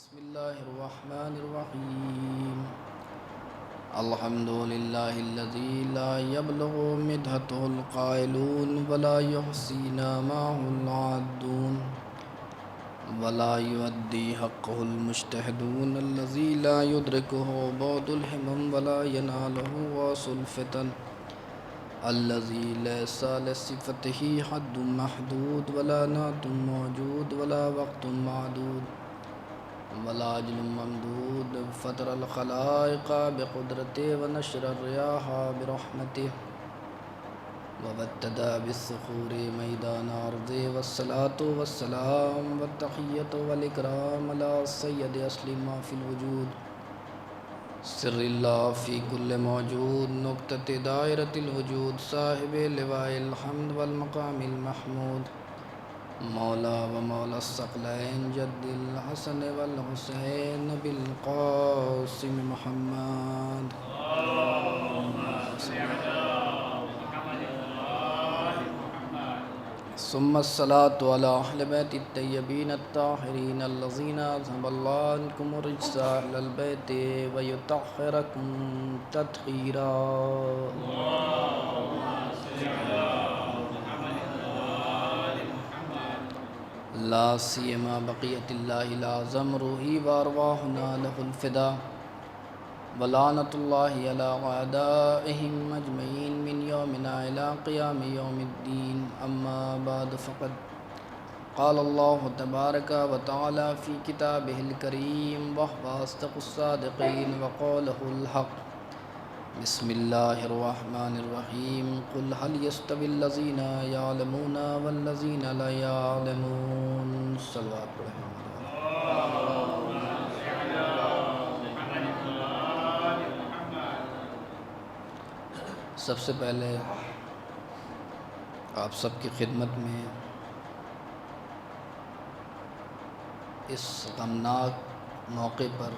بسم الله الرحمن الرحيم. الحمد لله الذي لا يبلغ مدحته القائلون ولا يحصينا معه العادون ولا يؤدي حقه المجتهدون الذي لا يدركه بعد الهمم ولا يناله واصل الفتن الذي ليس لصفته حد محدود ولا نعت موجود ولا وقت معدود ولا أجل ممدود فطر الخلائق بقدرته ونشر الرياح برحمته وابتدى بالصخور ميدان أرضه والصلاة والسلام والتحية والإكرام على سيد أصل ما في الوجود سر الله في كل موجود نقطة دائرة الوجود صاحب لواء الحمد والمقام المحمود مولا ومولا الثقلين جد الحسن والحسين بالقاسم محمد ثم الصلاة على أهل بيت الطيبين الطاهرين الذين أذهب الله عنكم الرجس أهل البيت ويطهركم تطهيرا لا سيما بقية الله الأعظم روحي وأرواحنا له الفداء ولعنة الله على أعدائهم أجمعين من يومنا إلى قيام يوم الدين أما بعد فقد قال الله تبارك وتعالى في كتابه الكريم وهو أصدق الصادقين وقوله الحق بسم الله الرحمن الرحيم قل هل يستوي الذين يعلمون والذين لا يعلمون صلوات سب سے پہلے آپ سب کی خدمت میں اس غمناک موقع پر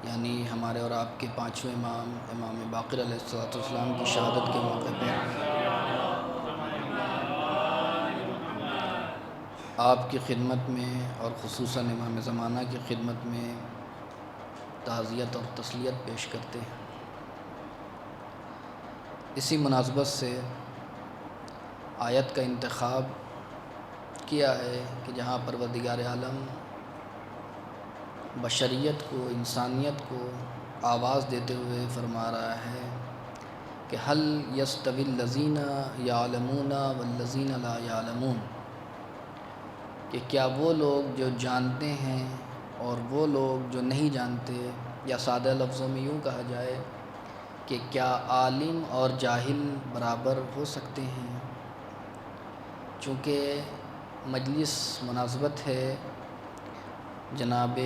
یعنی ہمارے اور آپ کے پانچویں امام باقر علیہ السلام کی شہادت کے موقع پر آپ کی خدمت میں اور خصوصاً امام زمانہ کی خدمت میں تعزیت اور تسلیت پیش کرتے ہیں۔ اسی مناسبت سے آیت کا انتخاب کیا ہے کہ جہاں پروردگار عالم بشریت کو، انسانیت کو آواز دیتے ہوئے فرما رہا ہے کہ هل يستوي الذين يعلمون والذين لا يعلمون، کہ کیا وہ لوگ جو جانتے ہیں اور وہ لوگ جو نہیں جانتے، یا سادہ لفظوں میں یوں کہا جائے کہ کیا عالم اور جاہل برابر ہو سکتے ہیں؟ چونکہ مجلس مناسبت ہے جناب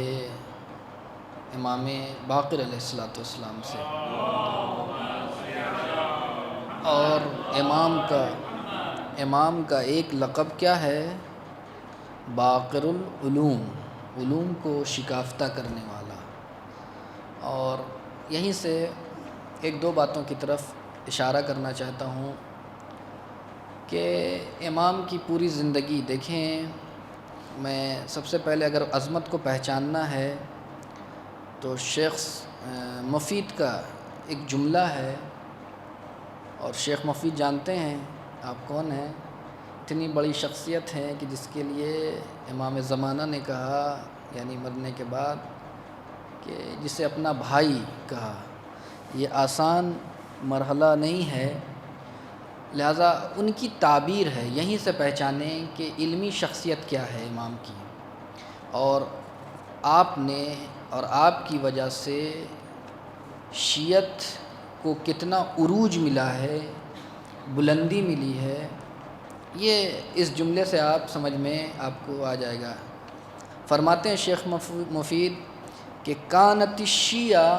امام باقر علیہ السلام سے، اور امام کا ایک لقب کیا ہے؟ باقر العلوم، علوم کو شکافتہ کرنے والا۔ اور یہیں سے ایک دو باتوں کی طرف اشارہ کرنا چاہتا ہوں کہ امام کی پوری زندگی دیکھیں، میں سب سے پہلے اگر عظمت کو پہچاننا ہے تو شیخ مفید کا ایک جملہ ہے، اور شیخ مفید جانتے ہیں آپ کون ہیں؟ اتنی بڑی شخصیت ہے کہ جس کے لیے امام زمانہ نے کہا، یعنی مرنے کے بعد، کہ جسے اپنا بھائی کہا، یہ آسان مرحلہ نہیں ہے، لہٰذا ان کی تعبیر ہے، یہیں سے پہچانیں کہ علمی شخصیت کیا ہے امام کی، اور آپ نے اور آپ کی وجہ سے شیعت کو کتنا عروج ملا ہے، بلندی ملی ہے، یہ اس جملے سے آپ سمجھ میں آپ کو آ جائے گا۔ فرماتے ہیں شیخ مفید کہ کانت الشیعہ،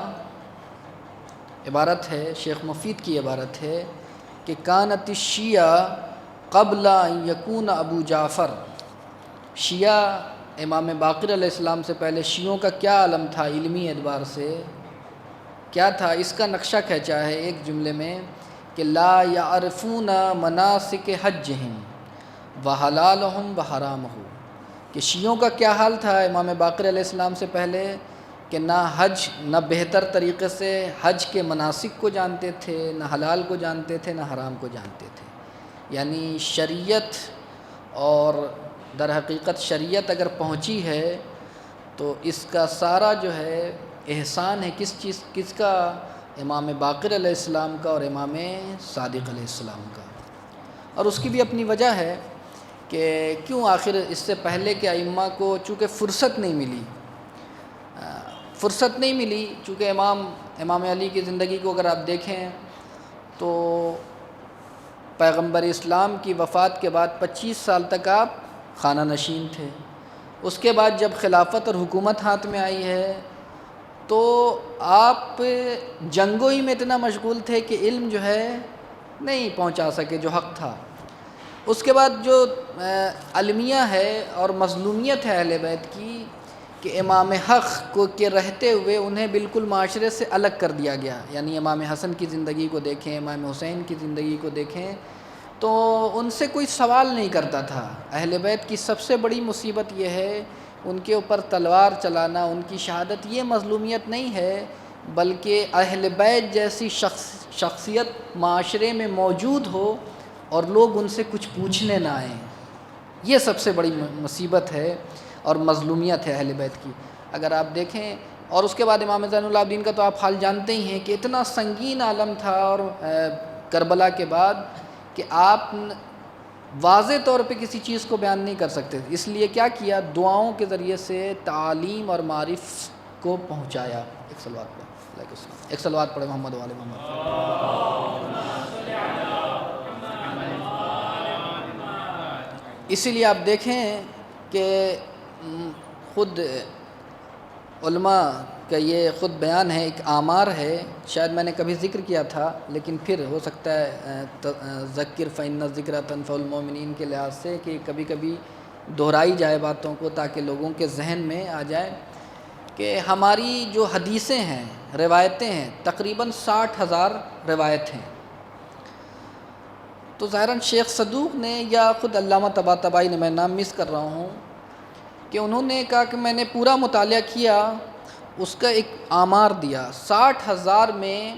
عبارت ہے شیخ مفید کی عبارت ہے کہ کانت الشیعہ قبل ان یکون ابو جعفر، شیعہ امام باقر علیہ السلام سے پہلے شیعوں کا کیا عالم تھا علمی اعتبار سے، کیا تھا؟ اس کا نقشہ کھینچا ہے ایک جملے میں کہ لا یعرفون مناسک حجہم وحلالہم وحرامہ، کہ شیعوں کا کیا حال تھا امام باقر علیہ السلام سے پہلے، کہ نہ حج، نہ بہتر طریقے سے حج کے مناسک کو جانتے تھے، نہ حلال کو جانتے تھے، نہ حرام کو جانتے تھے. یعنی شریعت، اور در حقیقت شریعت اگر پہنچی ہے تو اس کا سارا جو ہے احسان ہے کس کا؟ امام باقر علیہ السلام کا اور امام صادق علیہ السلام کا. اور اس کی بھی اپنی وجہ ہے کہ کیوں آخر اس سے پہلے کے ائمہ کو چونکہ فرصت نہیں ملی، چونکہ امام علی کی زندگی کو اگر آپ دیکھیں تو پیغمبر اسلام کی وفات کے بعد 25 سال تک آپ خانہ نشین تھے. اس کے بعد جب خلافت اور حکومت ہاتھ میں آئی ہے تو آپ جنگوئی میں اتنا مشغول تھے کہ علم جو ہے نہیں پہنچا سکے جو حق تھا. اس کے بعد جو المیہ ہے اور مظلومیت ہے اہل بیت کی، کہ امام حق کو کے رہتے ہوئے انہیں بالکل معاشرے سے الگ کر دیا گیا. یعنی امام حسن کی زندگی کو دیکھیں، امام حسین کی زندگی کو دیکھیں تو ان سے کوئی سوال نہیں کرتا تھا. اہل بیت کی سب سے بڑی مصیبت یہ ہے ان کے اوپر تلوار چلانا، ان کی شہادت یہ مظلومیت نہیں ہے، بلکہ اہل بیت جیسی شخصیت معاشرے میں موجود ہو اور لوگ ان سے کچھ پوچھنے نہ آئیں. یہ سب سے بڑی مصیبت ہے اور مظلومیت ہے اہل بیت کی. اگر آپ دیکھیں، اور اس کے بعد امام زین العابدین کا تو آپ حال جانتے ہی ہیں کہ اتنا سنگین عالم تھا اور کربلا کے بعد کہ آپ واضح طور پہ کسی چیز کو بیان نہیں کر سکتے. اس لیے کیا کیا؟ دعاؤں کے ذریعے سے تعلیم اور معرف کو پہنچایا. ایک صلوات پڑھے محمد وعلی محمد. اسی لیے آپ دیکھیں کہ خود علماء کا یہ خود بیان ہے، ایک آمار ہے، شاید میں نے کبھی ذکر کیا تھا لیکن پھر ہو سکتا ہے ذکر فإن الذکر تنفع المؤمنین کے لحاظ سے کہ کبھی کبھی دہرائی جائے باتوں کو تاکہ لوگوں کے ذہن میں آ جائے کہ ہماری جو حدیثیں ہیں، روایتیں ہیں، تقریباً 60,000 روایت ہیں. تو ظاہراً شیخ صدوق نے یا خود علامہ طباطبائی نے، میں نام مس کر رہا ہوں، کہ انہوں نے کہا کہ میں نے پورا مطالعہ کیا، اس کا ایک آمار دیا. 60,000 میں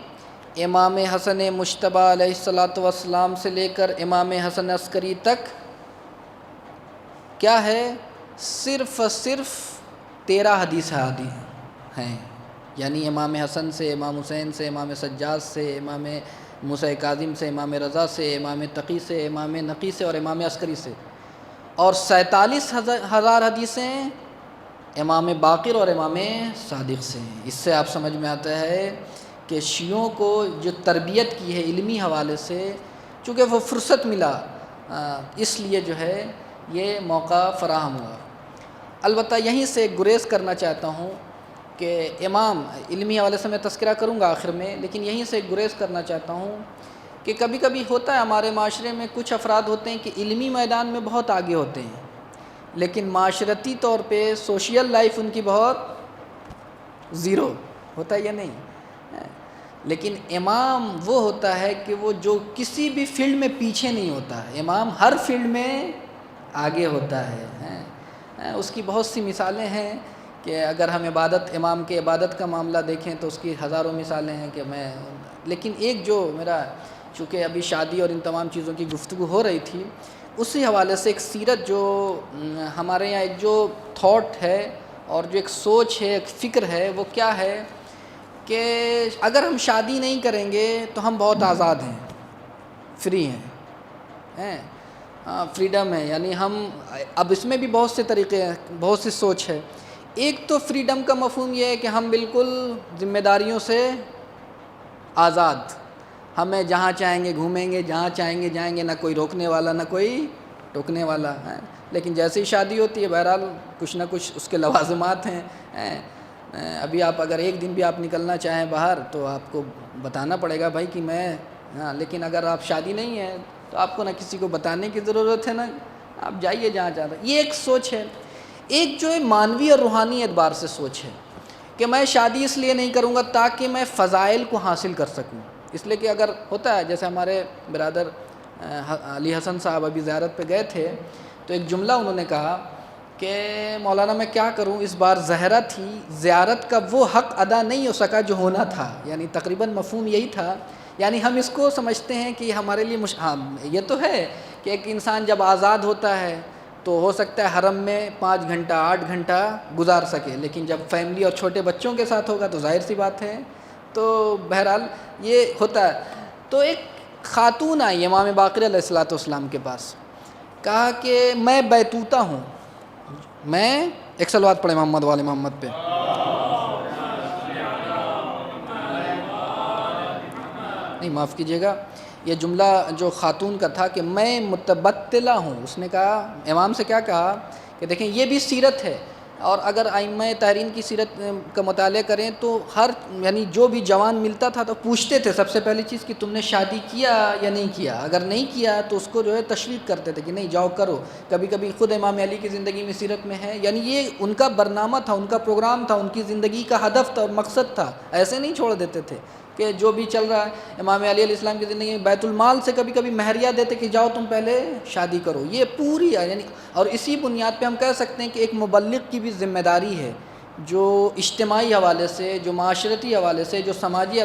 امام حسن مجتبی علیہ السلام سے لے کر امام حسن عسکری تک کیا ہے؟ صرف 13 حدیث ہیں. یعنی امام حسن سے، امام حسین سے، امام سجاد سے، امام موسیٰ کاظم سے، امام رضا سے، امام تقی سے، امام نقی سے اور امام عسکری سے. اور 47,000 حدیثیں امام باقر اور امام صادق سے ہیں. اس سے آپ سمجھ میں آتا ہے کہ شیعوں کو جو تربیت کی ہے علمی حوالے سے، چونکہ وہ فرصت ملا اس لیے جو ہے یہ موقع فراہم ہوا. البتہ یہیں سے گریز کرنا چاہتا ہوں کہ امام علمی حوالے سے میں تذکرہ کروں گا آخر میں، لیکن یہیں سے گریز کرنا چاہتا ہوں کہ کبھی کبھی ہوتا ہے ہمارے معاشرے میں کچھ افراد ہوتے ہیں کہ علمی میدان میں بہت آگے ہوتے ہیں لیکن معاشرتی طور پہ سوشل لائف ان کی بہت زیرو ہوتا ہے یا نہیں. لیکن امام وہ ہوتا ہے کہ وہ جو کسی بھی فیلڈ میں پیچھے نہیں ہوتا، امام ہر فیلڈ میں آگے ہوتا ہے. اس کی بہت سی مثالیں ہیں کہ اگر ہم امام کے عبادت کا معاملہ دیکھیں تو اس کی ہزاروں مثالیں ہیں کہ لیکن ایک جو میرا، چونکہ ابھی شادی اور ان تمام چیزوں کی گفتگو ہو رہی تھی، اسی حوالے سے ایک سیرت جو ہمارے یہاں ایک جو تھاٹ ہے اور جو ایک سوچ ہے، ایک فکر ہے، وہ کیا ہے کہ اگر ہم شادی نہیں کریں گے تو ہم بہت آزاد ہیں، فری ہیں، فریڈم ہے. یعنی ہم اب اس میں بھی بہت سے طریقے ہیں، بہت سی سوچ ہے. ایک تو فریڈم کا مفہوم یہ ہے کہ ہم بالکل ذمہ داریوں سے آزاد، ہمیں جہاں چاہیں گے گھومیں گے، جہاں چاہیں گے جائیں گے، نہ کوئی روکنے والا نہ کوئی ٹوکنے والا ہے. لیکن جیسے ہی شادی ہوتی ہے بہرحال کچھ نہ کچھ اس کے لوازمات ہیں. ابھی آپ اگر ایک دن بھی آپ نکلنا چاہیں باہر تو آپ کو بتانا پڑے گا بھائی کہ میں، لیکن اگر آپ شادی نہیں ہے تو آپ کو نہ کسی کو بتانے کی ضرورت ہے، نہ آپ جائیے جہاں چاہتے ہیں. یہ ایک سوچ ہے. ایک جو ہے مانوی اور روحانی اعتبار سے سوچ ہے کہ میں شادی اس لیے نہیں کروں گا تاکہ میں فضائل کو حاصل کر سکوں. اس لیے کہ اگر ہوتا ہے جیسے ہمارے برادر علی حسن صاحب ابھی زیارت پہ گئے تھے تو ایک جملہ انہوں نے کہا کہ مولانا میں کیا کروں، اس بار زہرہ تھی، زیارت کا وہ حق ادا نہیں ہو سکا جو ہونا تھا. یعنی تقریباً مفہوم یہی تھا. یعنی ہم اس کو سمجھتے ہیں کہ ہمارے لیے ہاں یہ تو ہے کہ ایک انسان جب آزاد ہوتا ہے تو ہو سکتا ہے حرم میں 5 گھنٹہ 8 گھنٹہ گزار سکے، لیکن جب فیملی اور چھوٹے بچوں کے ساتھ ہوگا تو ظاہر سی بات ہے. تو بہرحال یہ ہوتا ہے. تو ایک خاتون آئی امام باقر علیہ الصلوۃ والسلام کے پاس، کہا کہ میں بیتوتہ ہوں. میں ایک صلوات پڑھے محمد والے محمد پہ. نہیں معاف کیجیے گا، یہ جملہ جو خاتون کا تھا کہ میں متبتلہ ہوں. اس نے کہا، امام سے کیا کہا کہ دیکھیں یہ بھی سیرت ہے، اور اگر ائمہ تحرین کی سیرت کا مطالعہ کریں تو ہر یعنی جو بھی جوان ملتا تھا تو پوچھتے تھے سب سے پہلی چیز کہ تم نے شادی کیا یا نہیں کیا. اگر نہیں کیا تو اس کو جو ہے تشویق کرتے تھے کہ نہیں جاؤ کرو. کبھی کبھی خود امام علی کی زندگی میں سیرت میں ہے، یعنی یہ ان کا برنامہ تھا، ان کا پروگرام تھا، ان کی زندگی کا ہدف تھا اور مقصد تھا. ایسے نہیں چھوڑ دیتے تھے کہ جو بھی چل رہا ہے. امام علی علیہ السلام کی زندگی میں بیت المال سے کبھی کبھی مہریہ دیتے کہ جاؤ تم پہلے شادی کرو. یہ پوری یعنی، اور اسی بنیاد پہ ہم کہہ سکتے ہیں کہ ایک مبلغ کی بھی ذمہ داری ہے، جو اجتماعی حوالے سے، جو معاشرتی حوالے سے، جو سماجی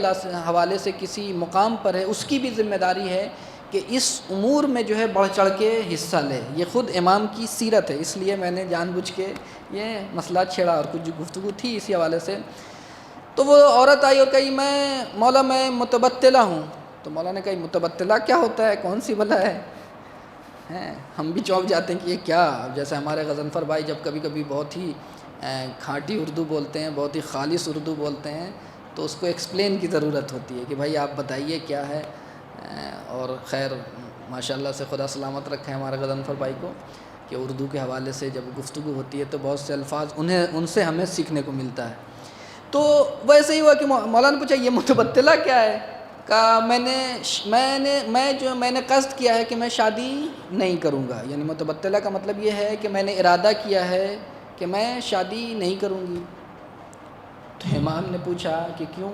حوالے سے کسی مقام پر ہے، اس کی بھی ذمہ داری ہے کہ اس امور میں جو ہے بڑھ چڑھ کے حصہ لے. یہ خود امام کی سیرت ہے، اس لیے میں نے جان بوجھ کے یہ مسئلہ چھیڑا اور کچھ گفتگو تھی اسی حوالے سے. تو وہ عورت آئی اور کہی میں متبتلہ ہوں. تو مولا نے کہا متبتلہ کیا ہوتا ہے، کون سی بلا ہے؟ ہم بھی چونک جاتے ہیں کہ یہ کیا. جیسے ہمارے غضنفر بھائی جب کبھی کبھی بہت ہی کھاٹی اردو بولتے ہیں، بہت ہی خالص اردو بولتے ہیں، تو اس کو ایکسپلین کی ضرورت ہوتی ہے کہ بھائی آپ بتائیے کیا ہے. اور خیر ماشاءاللہ سے خدا سلامت رکھے ہمارے غضنفر بھائی کو کہ اردو کے حوالے سے جب گفتگو ہوتی ہے تو بہت سے الفاظ ان سے ہمیں سیکھنے کو ملتا ہے. تو ویسے ہی ہوا کہ مولانا نے پوچھا یہ متبتلہ کیا ہے؟ کہا میں نے قصد کیا ہے کہ میں شادی نہیں کروں گا. یعنی متبتلہ کا مطلب یہ ہے کہ میں نے ارادہ کیا ہے کہ میں شادی نہیں کروں گی. تو امام نے پوچھا کہ کیوں؟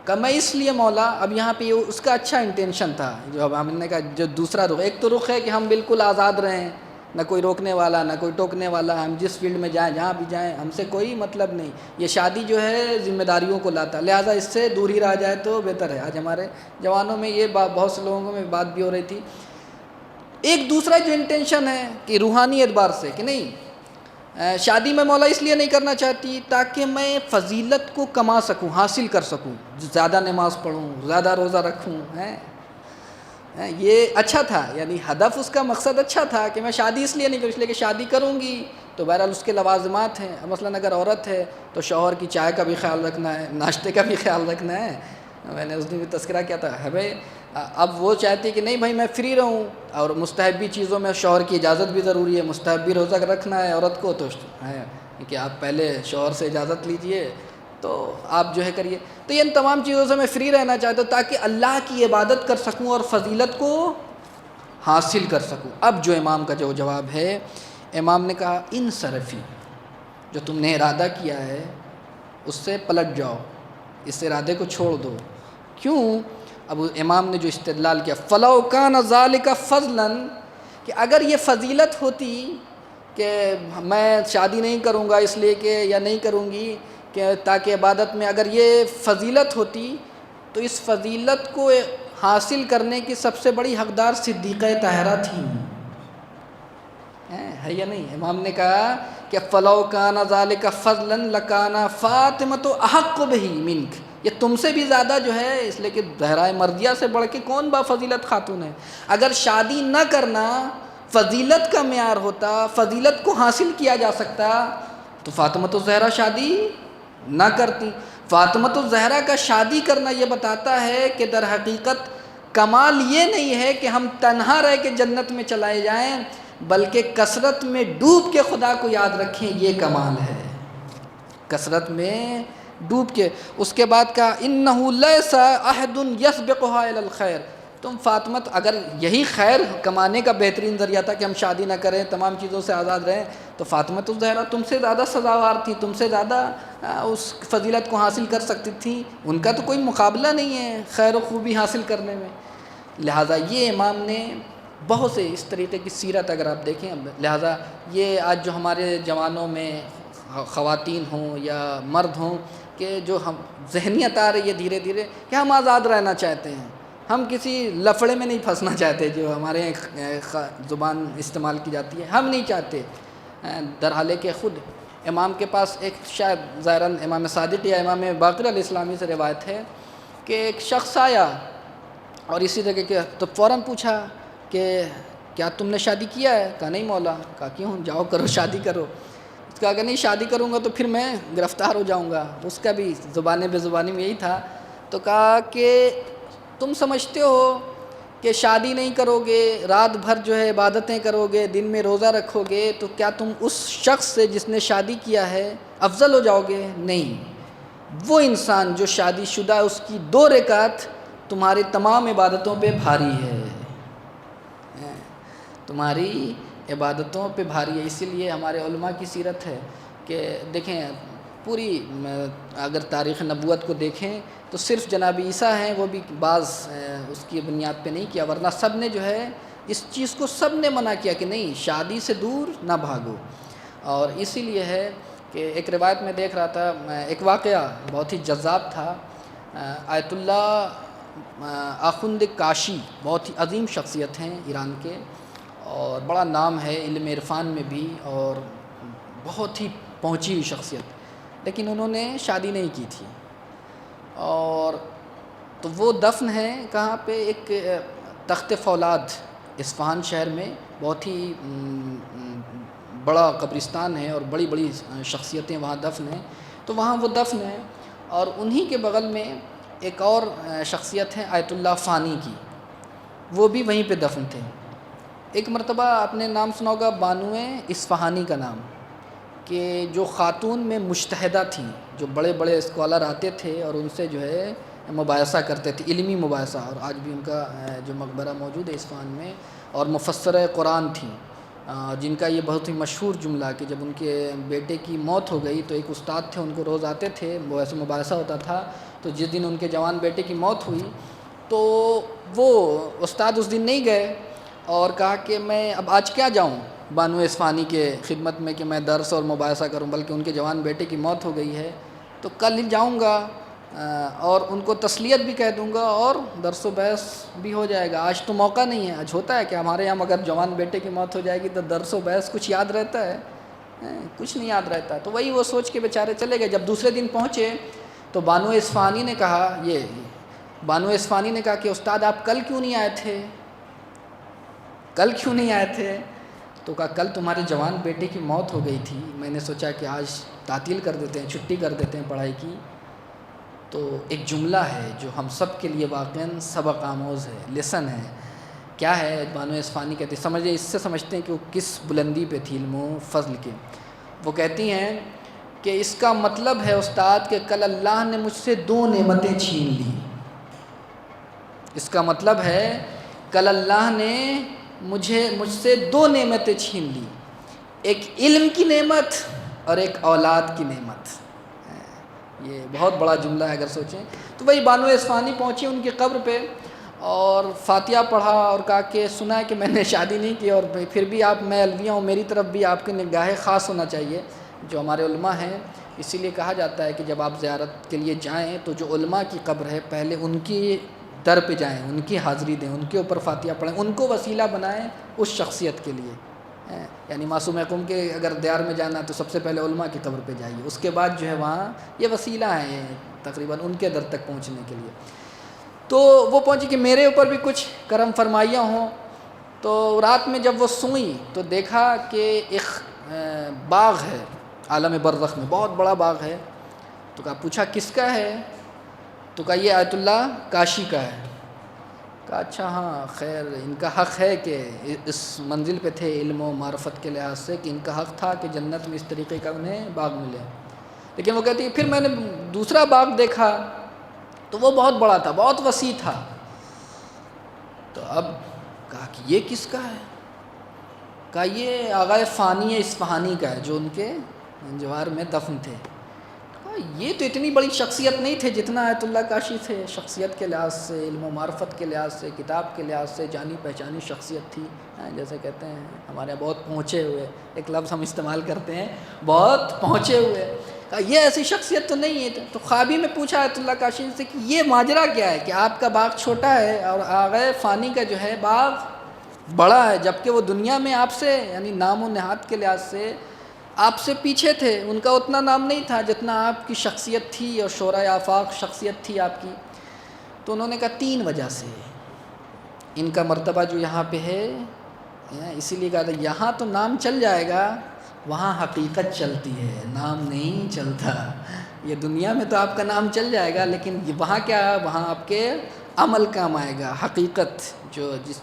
کہ میں اس لیے مولا. اب یہاں پہ اس کا اچھا انٹینشن تھا، جو اب ہم نے کہا جو دوسرا رخ، ایک تو رخ ہے کہ ہم بالکل آزاد رہیں، نہ کوئی روکنے والا نہ کوئی ٹوکنے والا، ہم جس فیلڈ میں جائیں جہاں بھی جائیں ہم سے کوئی مطلب نہیں. یہ شادی جو ہے ذمہ داریوں کو لاتا، لہٰذا اس سے دور ہی رہا جائے تو بہتر ہے. آج ہمارے جوانوں میں یہ بہت سے لوگوں میں بات بھی ہو رہی تھی. ایک دوسرا جو انٹینشن ہے کہ روحانی اعتبار سے کہ نہیں شادی میں مولا اس لیے نہیں کرنا چاہتی تاکہ میں فضیلت کو کما سکوں، حاصل کر سکوں، زیادہ نماز پڑھوں، زیادہ روزہ رکھوں. یہ اچھا تھا، یعنی ہدف اس کا مقصد اچھا تھا کہ میں شادی اس لیے نہیں کروں، اس لیے کہ شادی کروں گی تو بہرحال اس کے لوازمات ہیں. مثلاً اگر عورت ہے تو شوہر کی چائے کا بھی خیال رکھنا ہے، ناشتے کا بھی خیال رکھنا ہے. میں نے اس دن بھی تذکرہ کیا تھا ہے بھائی. اب وہ چاہتی کہ نہیں بھائی میں فری رہوں، اور مستحبی چیزوں میں شوہر کی اجازت بھی ضروری ہے. مستحبی روزہ رکھنا ہے عورت کو تو ہے کہ آپ پہلے شوہر سے اجازت لیجئے تو آپ جو ہے کریے. تو یہ ان تمام چیزوں سے میں فری رہنا چاہتا ہوں تاکہ اللہ کی عبادت کر سکوں اور فضیلت کو حاصل کر سکوں. اب جو امام کا جو جواب ہے، امام نے کہا ان صرفی، جو تم نے ارادہ کیا ہے اس سے پلٹ جاؤ، اس ارادے کو چھوڑ دو. کیوں؟ اب امام نے جو استدلال کیا، فَلَوْ كَانَ ذَلِكَ فَضْلًا، کہ اگر یہ فضیلت ہوتی کہ میں شادی نہیں کروں گا اس لیے کہ یا نہیں کروں گی کہ تاکہ عبادت میں اگر یہ فضیلت ہوتی تو اس فضیلت کو حاصل کرنے کی سب سے بڑی حقدار صدیقہ طاہرہ تھی. ہے یا نہیں؟ امام نے کہا کہ فَلَوْ كَانَ ذَلِكَ فَضْلًا لَكَانَ فَاطِمَةُ أَحَقُّ بِهِ مِنْكَ. یہ تم سے بھی زیادہ جو ہے، اس لیے کہ زہرائے مرضیہ سے بڑھ کے کون با فضیلت خاتون ہے. اگر شادی نہ کرنا فضیلت کا معیار ہوتا، فضیلت کو حاصل کیا جا سکتا تو فاطمۃ الزہرا شادی نہ کرتی. فاطمۃ الزہرا کا شادی کرنا یہ بتاتا ہے کہ در حقیقت کمال یہ نہیں ہے کہ ہم تنہا رہ کے جنت میں چلائے جائیں، بلکہ کثرت میں ڈوب کے خدا کو یاد رکھیں، یہ کمال ہے. کثرت میں ڈوب کے. اس کے بعد کہا انہ لیس احد یسبقها الی الخیر. تم فاطمہ اگر یہی خیر کمانے کا بہترین ذریعہ تھا کہ ہم شادی نہ کریں، تمام چیزوں سے آزاد رہیں، تو فاطمہ الزہرا تم سے زیادہ سزاوار تھی، تم سے زیادہ اس فضیلت کو حاصل کر سکتی تھی. ان کا تو کوئی مقابلہ نہیں ہے خیر و خوبی حاصل کرنے میں. لہٰذا یہ امام نے بہت سے اس طریقے کی سیرت اگر آپ دیکھیں، لہٰذا یہ آج جو ہمارے جوانوں میں خواتین ہوں یا مرد ہوں کہ جو ہم ذہنیت آ رہی ہے دھیرے دھیرے کہ ہم آزاد رہنا چاہتے ہیں، ہم کسی لفڑے میں نہیں پھنسنا چاہتے، جو ہمارے زبان استعمال کی جاتی ہے، ہم نہیں چاہتے، در حالے کہ خود امام کے پاس ایک شاید ظاہراً امام صادق یا امام باقر علیہ السلامی سے روایت ہے کہ ایک شخص آیا اور اسی طرح کے تو فوراً پوچھا کہ کیا تم نے شادی کیا ہے؟ کہا نہیں مولا. کہا کیوں؟ جاؤ کرو، شادی کرو. کہا کہ نہیں، شادی کروں گا تو پھر میں گرفتار ہو جاؤں گا. اس کا بھی زبان بے زبانی میں یہی تھا. تو کہا کہ تم سمجھتے ہو کہ شادی نہیں کرو گے، رات بھر جو ہے عبادتیں کرو گے، دن میں روزہ رکھو گے، تو کیا تم اس شخص سے جس نے شادی کیا ہے افضل ہو جاؤ گے؟ نہیں. وہ انسان جو شادی شدہ ہے، اس کی 2 رکعت تمہاری تمام عبادتوں پہ بھاری ہے، تمہاری عبادتوں پہ بھاری ہے. اسی لیے ہمارے علماء کی سیرت ہے کہ دیکھیں پوری اگر تاریخ نبوت کو دیکھیں تو صرف جناب عیسیٰ ہیں، وہ بھی بعض اس کی بنیاد پہ نہیں کیا، ورنہ سب نے جو ہے اس چیز کو سب نے منع کیا کہ نہیں، شادی سے دور نہ بھاگو. اور اسی لیے ہے کہ ایک روایت میں دیکھ رہا تھا، ایک واقعہ بہت ہی جذاب تھا. آیت اللہ آخوند کاشی بہت ہی عظیم شخصیت ہیں ایران کے، اور بڑا نام ہے علم عرفان میں بھی، اور بہت ہی پہنچی ہوئی شخصیت، لیکن انہوں نے شادی نہیں کی تھی. اور تو وہ دفن ہے کہاں پہ؟ ایک تخت فولاد اصفہان شہر میں، بہت ہی بڑا قبرستان ہے اور بڑی بڑی شخصیتیں وہاں دفن ہیں. تو وہاں وہ دفن ہے، اور انہی کے بغل میں ایک اور شخصیت ہے آیت اللہ فانی کی، وہ بھی وہیں پہ دفن تھے. ایک مرتبہ آپ نے نام سنا ہوگا بانو اصفہانی کا نام، کہ جو خاتون میں مجتہدہ تھیں، جو بڑے بڑے اسکالر آتے تھے اور ان سے جو ہے مباحثہ کرتے تھے، علمی مباحثہ. اور آج بھی ان کا جو مقبرہ موجود ہے اصفہان میں. اور مفسرہ قرآن تھیں، جن کا یہ بہت ہی مشہور جملہ کہ جب ان کے بیٹے کی موت ہو گئی تو ایک استاد تھے، ان کو روز آتے تھے، ویسے مباحثہ ہوتا تھا. تو جس دن ان کے جوان بیٹے کی موت ہوئی تو وہ استاد اس دن نہیں گئے، اور کہا کہ میں اب آج کیا جاؤں بانو اصفہانی کے خدمت میں کہ میں درس اور مباحثہ کروں، بلکہ ان کے جوان بیٹے کی موت ہو گئی ہے، تو کل ہی جاؤں گا اور ان کو تسلیت بھی کہہ دوں گا اور درس و بحث بھی ہو جائے گا. آج تو موقع نہیں ہے. آج ہوتا ہے کہ ہمارے یہاں اگر جوان بیٹے کی موت ہو جائے گی تو درس و بحث کچھ یاد رہتا ہے؟ کچھ نہیں یاد رہتا. تو وہی وہ سوچ کے بیچارے چلے گئے. جب دوسرے دن پہنچے تو بانو اصفہانی نے کہا بانو اصفہانی نے کہا کہ استاد آپ کل کیوں نہیں آئے تھے؟ کل کیوں نہیں آئے تھے؟ تو کہا کل تمہارے جوان بیٹے کی موت ہو گئی تھی، میں نے سوچا کہ آج تعطیل کر دیتے ہیں، چھٹی کر دیتے ہیں پڑھائی کی. تو ایک جملہ ہے جو ہم سب کے لیے واقعاً سبق آموز ہے، لیسن ہے. کیا ہے؟ بانو اصفہانی کہتی، سمجھے اس سے سمجھتے ہیں کہ وہ کس بلندی پہ تھی علم و فضل کے. وہ کہتی ہیں کہ اس کا مطلب ہے استاد کہ کل اللہ نے مجھ سے 2 نعمتیں چھین لی. اس کا مطلب ہے کل اللہ نے مجھ سے 2 نعمتیں چھین لی، ایک علم کی نعمت اور ایک اولاد کی نعمت. یہ بہت بڑا جملہ ہے اگر سوچیں. تو وہی بانو اصفہانی پہنچی ان کی قبر پہ اور فاتحہ پڑھا اور کہا کہ سنا ہے کہ میں نے شادی نہیں کی، اور پھر بھی میں الویہ ہوں، میری طرف بھی آپ کی نگاہ خاص ہونا چاہیے. جو ہمارے علماء ہیں، اسی لیے کہا جاتا ہے کہ جب آپ زیارت کے لیے جائیں تو جو علماء کی قبر ہے پہلے ان کی در پہ جائیں، ان کی حاضری دیں، ان کے اوپر فاتحہ پڑھیں، ان کو وسیلہ بنائیں اس شخصیت کے لیے. یعنی معصوم قوم کے اگر دیار میں جانا تو سب سے پہلے علماء کی قبر پہ جائیے، اس کے بعد جو ہے وہاں یہ وسیلہ ہیں تقریباً ان کے در تک پہنچنے کے لیے. تو وہ پہنچی کہ میرے اوپر بھی کچھ کرم فرمائیاں ہوں. تو رات میں جب وہ سوئیں تو دیکھا کہ ایک باغ ہے عالم برزخ میں، بہت بڑا باغ ہے. تو پوچھا کس کا ہے؟ تو کہا یہ آیت اللہ کاشی کا ہے. کہا اچھا ہاں خیر، ان کا حق ہے کہ اس منزل پہ تھے علم و معرفت کے لحاظ سے، کہ ان کا حق تھا کہ جنت میں اس طریقے کا انہیں باغ ملے. لیکن وہ کہتی ہے پھر میں نے دوسرا باغ دیکھا تو وہ بہت بڑا تھا، بہت وسیع تھا. تو اب کہا کہ یہ کس کا ہے؟ کہا یہ آغا فانی اصفہانی کا ہے جو ان کے جوار میں دفن تھے. کہا یہ تو اتنی بڑی شخصیت نہیں تھے جتنا آیت اللہ کاشی تھے، شخصیت کے لحاظ سے، علم و معرفت کے لحاظ سے، کتاب کے لحاظ سے جانی پہچانی شخصیت تھی. جیسے کہتے ہیں ہمارے یہاں بہت پہنچے ہوئے، ایک لفظ ہم استعمال کرتے ہیں، بہت پہنچے ہوئے. یہ ایسی شخصیت تو نہیں ہے. تو خوابی میں پوچھا آیت اللہ کاشی سے کہ یہ ماجرا کیا ہے کہ آپ کا باغ چھوٹا ہے اور آغا فانی کا جو ہے باغ بڑا ہے، جبکہ وہ دنیا میں آپ سے یعنی نام و نہاد کے لحاظ سے آپ سے پیچھے تھے، ان کا اتنا نام نہیں تھا جتنا آپ کی شخصیت تھی اور شورائے آفاق شخصیت تھی آپ کی. تو انہوں نے کہا 3 وجہ سے ان کا مرتبہ جو یہاں پہ ہے، اسی لیے کہا تھا یہاں تو نام چل جائے گا، وہاں حقیقت چلتی ہے، نام نہیں چلتا. یہ دنیا میں تو آپ کا نام چل جائے گا، لیکن وہاں کیا، وہاں آپ کے عمل کام آئے گا، حقیقت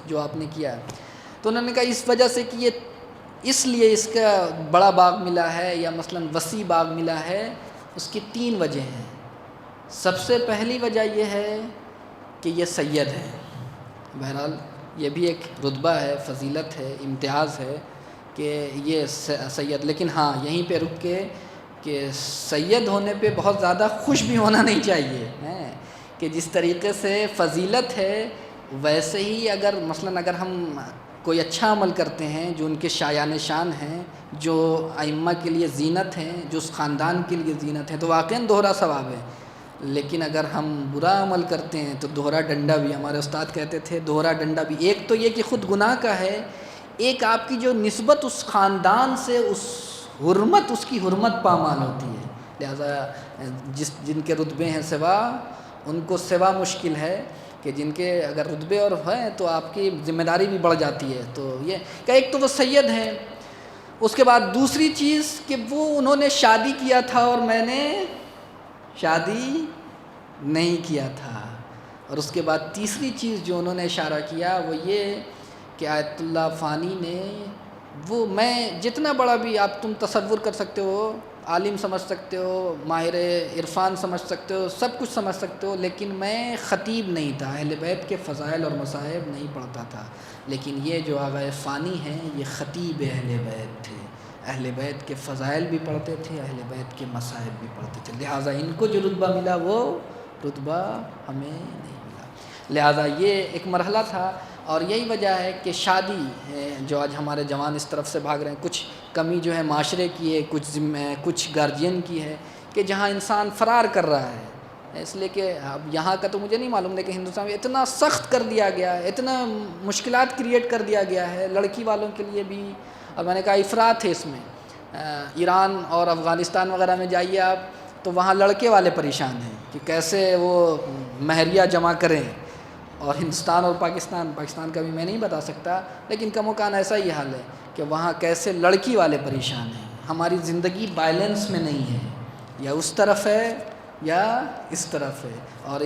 جو آپ نے کیا. تو انہوں نے کہا اس وجہ سے کہ یہ اس لیے اس کا بڑا باغ ملا ہے یا مثلاً وسیع باغ ملا ہے، اس کی 3 وجہ ہیں. سب سے پہلی وجہ یہ ہے کہ یہ سید ہے. بہرحال یہ بھی ایک رتبہ ہے، فضیلت ہے، امتیاز ہے کہ یہ سید. لیکن ہاں یہیں پہ رک کے کہ سید ہونے پہ بہت زیادہ خوش بھی ہونا نہیں چاہیے کہ جس طریقے سے فضیلت ہے ویسے ہی اگر مثلاً اگر ہم کوئی اچھا عمل کرتے ہیں جو ان کے شایان شان ہیں، جو ائمہ کے لیے زینت ہیں، جو اس خاندان کے لیے زینت ہیں، تو واقعاً دوہرا ثواب ہے. لیکن اگر ہم برا عمل کرتے ہیں تو دوہرا ڈنڈا بھی، ہمارے استاد کہتے تھے دوہرا ڈنڈا بھی. ایک تو یہ کہ خود گناہ کا ہے، ایک آپ کی جو نسبت اس خاندان سے، اس کی حرمت پامال ہوتی ہے. لہذا جن کے رتبے ہیں سوا، ان کو سوا مشکل ہے کہ جن کے اگر رتبے اور ہیں تو آپ کی ذمہ داری بھی بڑھ جاتی ہے. تو یہ کہ ایک تو وہ سید ہیں. اس کے بعد دوسری چیز کہ وہ انہوں نے شادی کیا تھا اور میں نے شادی نہیں کیا تھا. اور اس کے بعد تیسری چیز جو انہوں نے اشارہ کیا وہ یہ کہ آیت اللہ فانی نے وہ میں جتنا بڑا بھی تم تصور کر سکتے ہو، عالم سمجھ سکتے ہو، ماہر عرفان سمجھ سکتے ہو، سب کچھ سمجھ سکتے ہو، لیکن میں خطیب نہیں تھا، اہل بیت کے فضائل اور مصائب نہیں پڑھتا تھا. لیکن یہ جو آغا فانی ہیں یہ خطیب اہل بیت تھے، اہل بیت کے فضائل بھی پڑھتے تھے، اہل بیت کے مصائب بھی پڑھتے تھے. لہٰذا ان کو جو رتبہ ملا وہ رتبہ ہمیں نہیں ملا. لہٰذا یہ ایک مرحلہ تھا. اور یہی وجہ ہے کہ شادی جو آج ہمارے جوان اس طرف سے بھاگ رہے ہیں، کچھ کمی جو ہے معاشرے کی ہے، کچھ گارجین کی ہے کہ جہاں انسان فرار کر رہا ہے. اس لیے کہ اب یہاں کا تو مجھے نہیں معلوم، لیکن ہندوستان میں اتنا سخت کر دیا گیا ہے، اتنا مشکلات کریٹ کر دیا گیا ہے لڑکی والوں کے لیے بھی. اور میں نے کہا افراط ہے اس میں. ایران اور افغانستان وغیرہ میں جائیے آپ تو وہاں لڑکے والے پریشان ہیں کہ کیسے وہ مہریہ جمع کریں. اور ہندوستان اور پاکستان کا بھی میں نہیں بتا سکتا، لیکن کم و کان ایسا ہی حال ہے کہ وہاں کیسے لڑکی والے پریشان ہیں. ہماری زندگی بیلنس میں نہیں ہے، یا اس طرف ہے یا اس طرف ہے. اور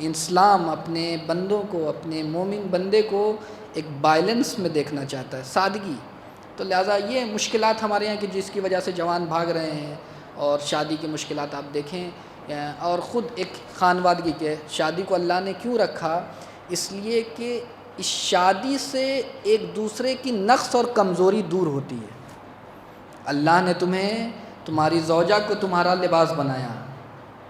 اسلام اپنے بندوں کو، اپنے مومن بندے کو ایک بیلنس میں دیکھنا چاہتا ہے، سادگی. تو لہٰذا یہ مشکلات ہمارے یہاں کی جس کی وجہ سے جوان بھاگ رہے ہیں. اور شادی کی مشکلات آپ دیکھیں، اور خود ایک خانوادگی کے شادی کو اللہ نے کیوں رکھا، اس لیے کہ اس شادی سے ایک دوسرے کی نقص اور کمزوری دور ہوتی ہے. اللہ نے تمہاری زوجہ کو تمہارا لباس بنایا،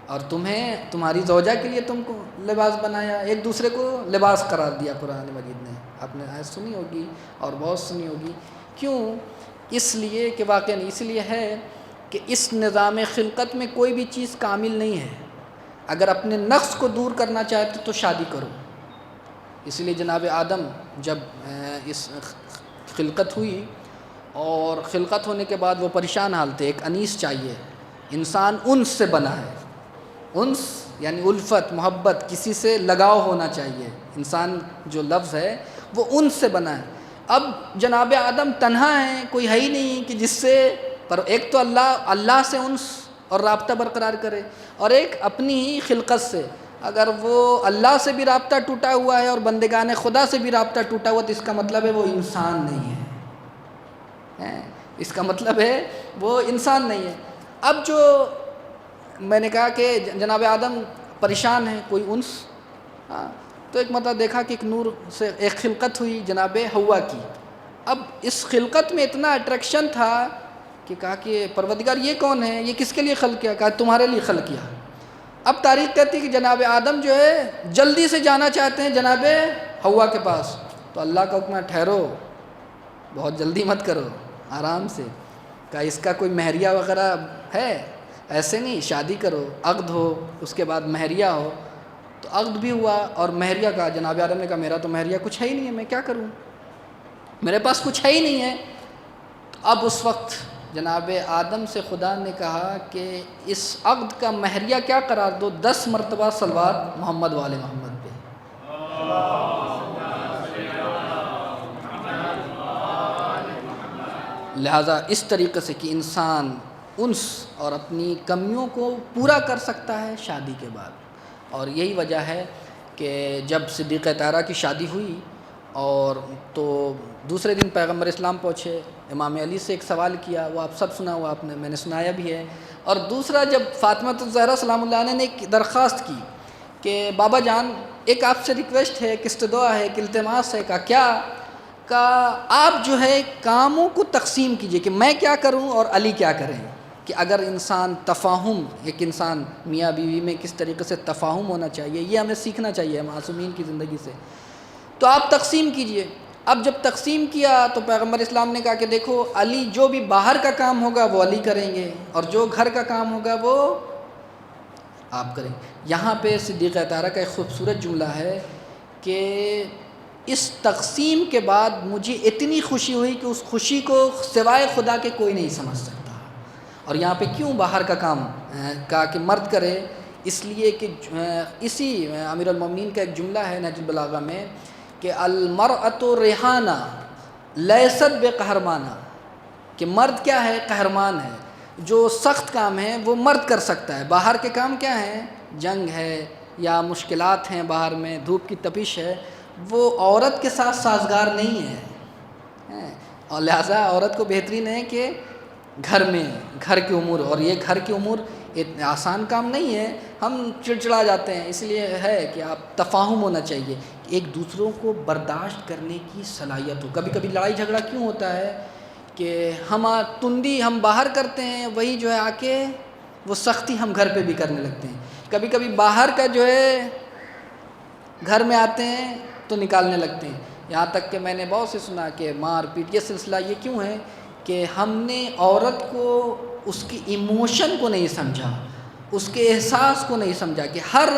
اور تمہاری زوجہ کے لیے تم کو لباس بنایا، ایک دوسرے کو لباس قرار دیا قرآن مجید نے. آپ نے آیت سنی ہوگی اور بہت سنی ہوگی. کیوں؟ اس لیے کہ واقعاً اس لیے ہے کہ اس نظام خلقت میں کوئی بھی چیز کامل نہیں ہے. اگر اپنے نقص کو دور کرنا چاہتے تو شادی کرو. اس لیے جناب آدم جب اس خلقت ہوئی اور خلقت ہونے کے بعد وہ پریشان حال تھے، ایک انیس چاہیے. انسان انس سے بنا ہے. انس یعنی الفت، محبت، کسی سے لگاؤ ہونا چاہیے. انسان جو لفظ ہے وہ انس سے بنا ہے. اب جناب آدم تنہا ہیں، کوئی ہے ہی نہیں کہ جس سے، پر ایک تو اللہ سے انس اور رابطہ برقرار کرے، اور ایک اپنی ہی خلقت سے. اگر وہ اللہ سے بھی رابطہ ٹوٹا ہوا ہے اور بندگان خدا سے بھی رابطہ ٹوٹا ہوا، تو اس کا مطلب ہے وہ انسان نہیں ہے. اس کا مطلب ہے وہ انسان نہیں ہے. اب جو میں نے کہا کہ جناب آدم پریشان ہیں، کوئی انس، تو ایک مرتبہ دیکھا کہ ایک نور سے ایک خلقت ہوئی جناب حوا کی. اب اس خلقت میں اتنا اٹریکشن تھا کہ کہا کہ پروردگار یہ کون ہے، یہ کس کے لیے خلق کیا؟ کہا تمہارے لیے خلق کیا۔ اب تاریخ کہتی ہے کہ جناب آدم جو ہے جلدی سے جانا چاہتے ہیں جناب حوا کے پاس، تو اللہ کا حکم ہے ٹھہرو، بہت جلدی مت کرو، آرام سے۔ کہا اس کا کوئی مہریہ وغیرہ ہے؟ ایسے نہیں، شادی کرو، عقد ہو، اس کے بعد مہریہ ہو۔ تو عقد بھی ہوا اور مہریہ کا، جناب آدم نے کہا میرا تو مہریہ کچھ ہے ہی نہیں ہے، میں کیا کروں، میرے پاس کچھ ہے ہی نہیں ہے۔ تو اب اس وقت جناب آدم سے خدا نے کہا کہ اس عقد کا مہریہ کیا قرار دو، 10 مرتبہ صلوات محمد والے محمد پہ۔ لہٰذا اس طریقے سے کہ انسان انس اور اپنی کمیوں کو پورا کر سکتا ہے شادی کے بعد۔ اور یہی وجہ ہے کہ جب صدیقہ طاہرہ کی شادی ہوئی اور تو دوسرے دن پیغمبر اسلام پہنچے، امام علی سے ایک سوال کیا، وہ آپ سب سنا ہوا، آپ نے، میں نے سنایا بھی ہے۔ اور دوسرا جب فاطمہ الزہرا سلام اللہ علیہ نے ایک درخواست کی کہ بابا جان ایک آپ سے ریکویسٹ ہے، ایک استدعا ہے، ایک التماس ہے، کہا آپ جو ہے کاموں کو تقسیم کیجئے کہ میں کیا کروں اور علی کیا کریں، کہ اگر انسان تفاہم، ایک انسان میاں بیوی میں کس طریقے سے تفاہم ہونا چاہیے، یہ ہمیں سیکھنا چاہیے معصومین کی زندگی سے، تو آپ تقسیم کیجئے۔ اب جب تقسیم کیا تو پیغمبر اسلام نے کہا کہ دیکھو علی جو بھی باہر کا کام ہوگا وہ علی کریں گے اور جو گھر کا کام ہوگا وہ آپ کریں۔ یہاں پہ صدیقہ طاہرہ کا ایک خوبصورت جملہ ہے کہ اس تقسیم کے بعد مجھے اتنی خوشی ہوئی کہ اس خوشی کو سوائے خدا کے کوئی نہیں سمجھ سکتا۔ اور یہاں پہ کیوں باہر کا کام کہا کہ مرد کرے، اس لیے کہ اسی امیر المومنین کا ایک جملہ ہے نہج البلاغہ میں کہ المرأۃ ریحانہ لیست بقہرمانہ، کہ مرد کیا ہے، قہرمان ہے، جو سخت کام ہے وہ مرد کر سکتا ہے، باہر کے کام کیا ہیں، جنگ ہے یا مشکلات ہیں باہر میں، دھوپ کی تپش ہے، وہ عورت کے ساتھ سازگار نہیں ہے۔ اور لہٰذا عورت کو بہترین ہے کہ گھر میں، گھر کے امور، اور یہ گھر کے امور اتنا آسان کام نہیں ہے، ہم چڑچڑا جاتے ہیں، اس لیے ہے کہ آپ تفاہم ہونا چاہیے، ایک دوسروں کو برداشت کرنے کی صلاحیت ہو۔ کبھی کبھی لڑائی جھگڑا کیوں ہوتا ہے کہ تندی ہم باہر کرتے ہیں، وہی جو ہے آ کے وہ سختی ہم گھر پہ بھی کرنے لگتے ہیں۔ کبھی کبھی باہر کا جو ہے گھر میں آتے ہیں تو نکالنے لگتے ہیں، یہاں تک کہ میں نے بہت سے سنا کہ مار پیٹ، یہ سلسلہ یہ کیوں ہے کہ ہم نے عورت کو اس کی ایموشن کو نہیں سمجھا، اس کے احساس کو نہیں سمجھا، کہ ہر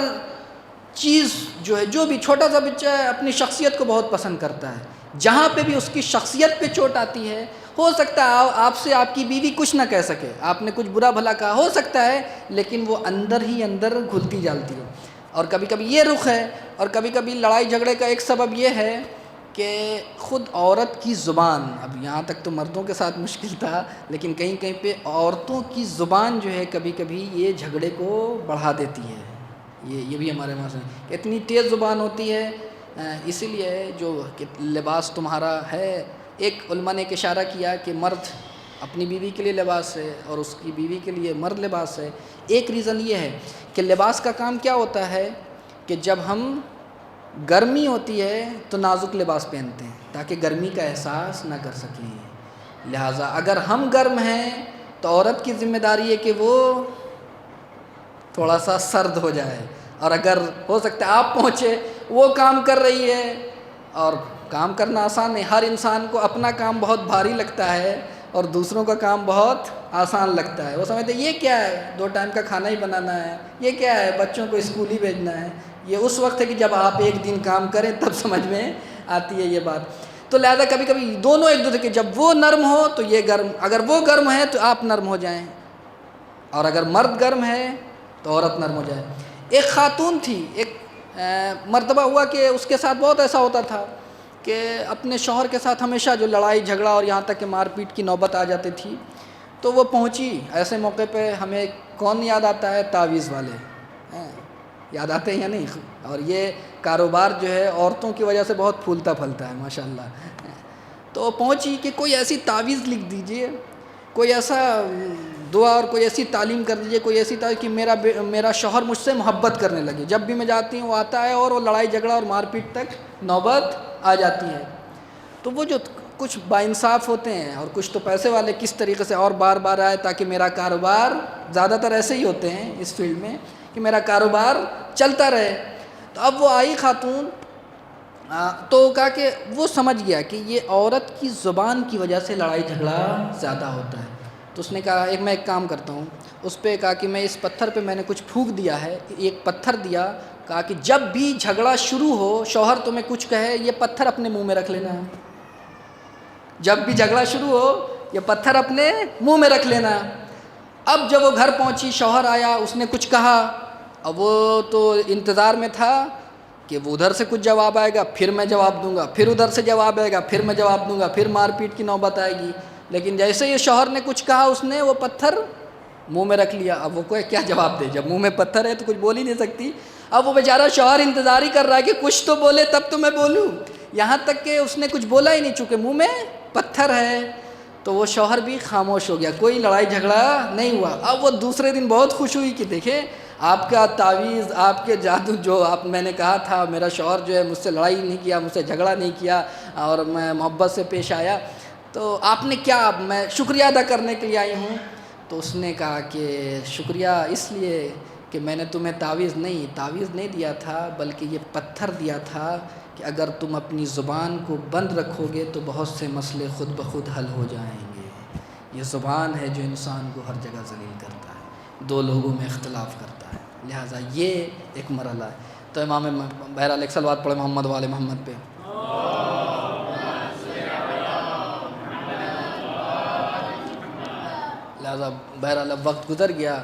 چیز جو ہے، جو بھی چھوٹا سا بچہ ہے اپنی شخصیت کو بہت پسند کرتا ہے، جہاں پہ بھی اس کی شخصیت پہ چوٹ آتی ہے، ہو سکتا ہے آپ سے آپ کی بیوی کچھ نہ کہہ سکے، آپ نے کچھ برا بھلا کہا ہو سکتا ہے، لیکن وہ اندر ہی اندر گھلتی جالتی ہو۔ اور کبھی کبھی یہ رخ ہے، اور کبھی کبھی لڑائی جھگڑے کا ایک سبب یہ ہے کہ خود عورت کی زبان، اب یہاں تک تو مردوں کے ساتھ مشکل تھا، لیکن کہیں کہیں پہ عورتوں کی زبان جو ہے کبھی کبھی یہ جھگڑے کو بڑھا دیتی ہے۔ یہ بھی ہمارے وہاں سے اتنی تیز زبان ہوتی ہے، اسی لیے جو کہ لباس تمہارا ہے، ایک علماء نے ایک اشارہ کیا کہ مرد اپنی بیوی کے لیے لباس ہے اور اس کی بیوی کے لیے مرد لباس ہے۔ ایک ریزن یہ ہے کہ لباس کا کام کیا ہوتا ہے کہ جب ہم گرمی ہوتی ہے تو نازک لباس پہنتے ہیں تاکہ گرمی کا احساس نہ کر سکیں، لہٰذا اگر ہم گرم ہیں تو عورت کی ذمہ داری ہے کہ وہ تھوڑا سا سرد ہو جائے، اور اگر ہو سکتا ہے آپ پہنچے، وہ کام کر رہی ہے، اور کام کرنا آسان نہیں، ہر انسان کو اپنا کام بہت بھاری لگتا ہے اور دوسروں کا کام بہت آسان لگتا ہے، وہ سمجھتے ہیں یہ کیا ہے، 2 ٹائم کا کھانا ہی بنانا ہے، یہ کیا ہے، بچوں کو اسکول ہی بھیجنا ہے۔ یہ اس وقت ہے کہ جب آپ ایک دن کام کریں تب سمجھ میں آتی ہے یہ بات۔ تو لہذا کبھی کبھی دونوں ایک دوسرے کے، جب وہ نرم ہو تو یہ گرم، اگر وہ گرم ہے تو آپ نرم ہو جائیں، اور اگر مرد گرم ہے تو عورت نرم ہو جائے۔ ایک خاتون تھی، ایک مرتبہ ہوا کہ اس کے ساتھ بہت ایسا ہوتا تھا کہ اپنے شوہر کے ساتھ ہمیشہ جو لڑائی جھگڑا اور یہاں تک کہ مار پیٹ کی نوبت آ جاتی تھی، تو وہ پہنچی ایسے موقع پہ، ہمیں کون یاد آتا ہے، تعویذ والے یاد آتے ہیں یا نہیں؟ اور یہ کاروبار جو ہے عورتوں کی وجہ سے بہت پھولتا پھلتا ہے ماشاءاللہ۔ تو پہنچی کہ کوئی ایسی تعویذ لکھ دیجئے، کوئی ایسا دعا اور کوئی ایسی تعلیم کر دیجئے، کوئی ایسی تعلیم کہ میرا شوہر مجھ سے محبت کرنے لگے، جب بھی میں جاتی ہوں وہ آتا ہے اور وہ لڑائی جھگڑا اور مار پیٹ تک نوبت آ جاتی ہے۔ تو وہ جو کچھ باانصاف ہوتے ہیں اور کچھ تو پیسے والے کس طریقے سے اور بار بار آئے تاکہ میرا کاروبار، زیادہ تر ایسے ہی ہوتے ہیں اس فیلڈ میں کہ میرا کاروبار چلتا رہے۔ تو اب وہ آئی خاتون، تو کہا کہ وہ سمجھ گیا کہ یہ عورت کی زبان کی وجہ سے لڑائی جھگڑا زیادہ ہوتا ہے۔ تو اس نے کہا میں ایک کام کرتا ہوں، اس پہ کہا کہ میں اس پتھر پہ میں نے کچھ پھونک دیا ہے، ایک پتھر دیا، کہا کہ جب بھی جھگڑا شروع ہو، شوہر تمہیں کچھ کہے، یہ پتھر اپنے منہ میں رکھ لینا ہے۔ جب بھی جھگڑا شروع ہو یہ پتھر اپنے منہ میں رکھ لینا۔ اب جب وہ گھر پہنچی، شوہر آیا، اس نے کچھ کہا، اب وہ تو انتظار میں تھا کہ وہ ادھر سے کچھ جواب آئے گا، پھر میں جواب دوں گا، پھر ادھر سے جواب آئے گا، پھر میں جواب دوں گا، پھر مار پیٹ کی نوبت آئے گی۔ لیکن جیسے یہ شوہر نے کچھ کہا، اس نے وہ پتھر منہ میں رکھ لیا۔ اب وہ کوئی کیا جواب دے، جب منہ میں پتھر ہے تو کچھ بول ہی نہیں سکتی۔ اب وہ بیچارہ شوہر انتظار ہی کر رہا ہے کہ کچھ تو بولے تب تو میں بولوں، یہاں تک کہ اس نے کچھ بولا ہی نہیں، چونکہ منہ میں پتھر ہے۔ تو وہ شوہر بھی خاموش ہو گیا، کوئی لڑائی جھگڑا نہیں ہوا۔ اب وہ دوسرے دن بہت خوش ہوئی کہ دیکھیں آپ کا تعویذ، آپ کے جادو، جو میں نے کہا تھا، میرا شوہر جو ہے مجھ سے لڑائی نہیں کیا، مجھ سے جھگڑا نہیں کیا اور میں محبت سے پیش آیا، تو آپ نے کیا، میں شکریہ ادا کرنے کے لیے آئی ہوں۔ تو اس نے کہا کہ شکریہ اس لیے کہ میں نے تمہیں تعویذ نہیں دیا تھا، بلکہ یہ پتھر دیا تھا کہ اگر تم اپنی زبان کو بند رکھو گے تو بہت سے مسئلے خود بخود حل ہو جائیں گے۔ یہ زبان ہے جو انسان کو ہر جگہ ذلیل کرتا ہے، دو لوگوں میں اختلاف کرتا ہے، لہٰذا یہ ایک مرحلہ ہے۔ تو امام بہرحال ایک صلوات پڑھے محمد والے محمد پہ۔ لہٰذا بہرحال اب وقت گزر گیا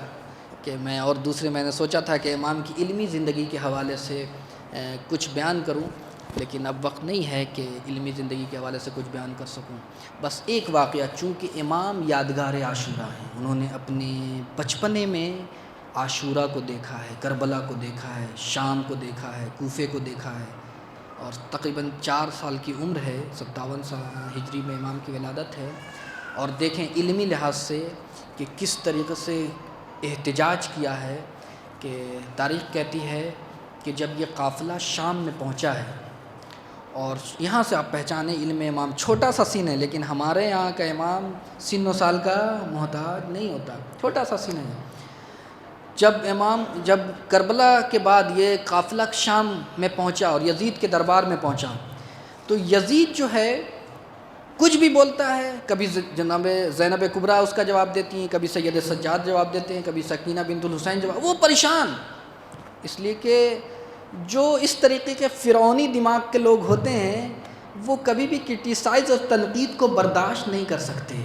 کہ میں نے سوچا تھا کہ امام کی علمی زندگی کے حوالے سے کچھ بیان کروں، لیکن اب وقت نہیں ہے کہ علمی زندگی کے حوالے سے کچھ بیان کر سکوں۔ بس ایک واقعہ، چونکہ امام یادگار عاشورہ ہیں، انہوں نے اپنے بچپنے میں عاشورہ کو دیکھا ہے، کربلا کو دیکھا ہے، شام کو دیکھا ہے، کوفے کو دیکھا ہے، اور تقریباً 4 سال کی عمر ہے، 57 سال ہجری میں امام کی ولادت ہے۔ اور دیکھیں علمی لحاظ سے کہ کس طریقے سے احتجاج کیا ہے، کہ تاریخ کہتی ہے کہ جب یہ قافلہ شام میں پہنچا ہے، اور یہاں سے آپ پہچانیں علم امام چھوٹا سا سین ہے، لیکن ہمارے یہاں کا امام سن و سال کا محتاج نہیں ہوتا، چھوٹا سا سین ہے۔ جب کربلا کے بعد یہ قافلہ شام میں پہنچا اور یزید کے دربار میں پہنچا، تو یزید جو ہے کچھ بھی بولتا ہے، کبھی جناب زینب کبریٰ اس کا جواب دیتی ہیں، کبھی سید سجاد جواب دیتے ہیں، کبھی سکینہ بنت الحسین جواب، وہ پریشان، اس لیے کہ جو اس طریقے کے فرعونی دماغ کے لوگ ہوتے ہیں وہ کبھی بھی کرٹیسائز اور تنقید کو برداشت نہیں کر سکتے،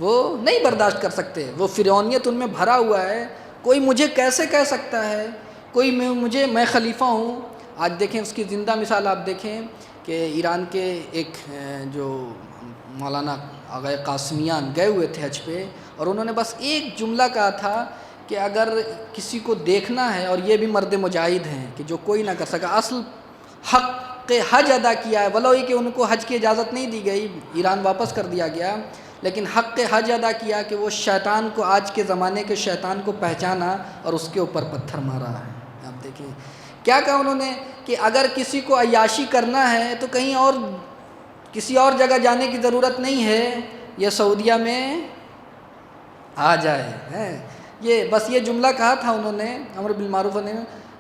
وہ نہیں برداشت کر سکتے، وہ فرعونیت ان میں بھرا ہوا ہے۔ کوئی مجھے کیسے کہہ سکتا ہے، کوئی میں خلیفہ ہوں۔ آج دیکھیں اس کی زندہ مثال آپ دیکھیں کہ ایران کے ایک جو مولانا آغا قاسمیان گئے ہوئے تھے حج پہ، اور انہوں نے بس ایک جملہ کہا تھا کہ اگر کسی کو دیکھنا ہے، اور یہ بھی مرد مجاہد ہیں کہ جو کوئی نہ کر سکا، اصل حق حج ادا کیا ہے، ولو کہ ان کو حج کی اجازت نہیں دی گئی، ایران واپس کر دیا گیا، لیکن حق حج ادا کیا کہ وہ شیطان کو، آج کے زمانے کے شیطان کو پہچانا اور اس کے اوپر پتھر مارا ہے۔ آپ دیکھیں کیا کہا انہوں نے کہ اگر کسی کو عیاشی کرنا ہے تو کہیں اور کسی اور جگہ جانے کی ضرورت نہیں ہے، یہ سعودیہ میں آ جائے۔ یہ بس یہ جملہ کہا تھا انہوں نے، امر بالمعروف نے،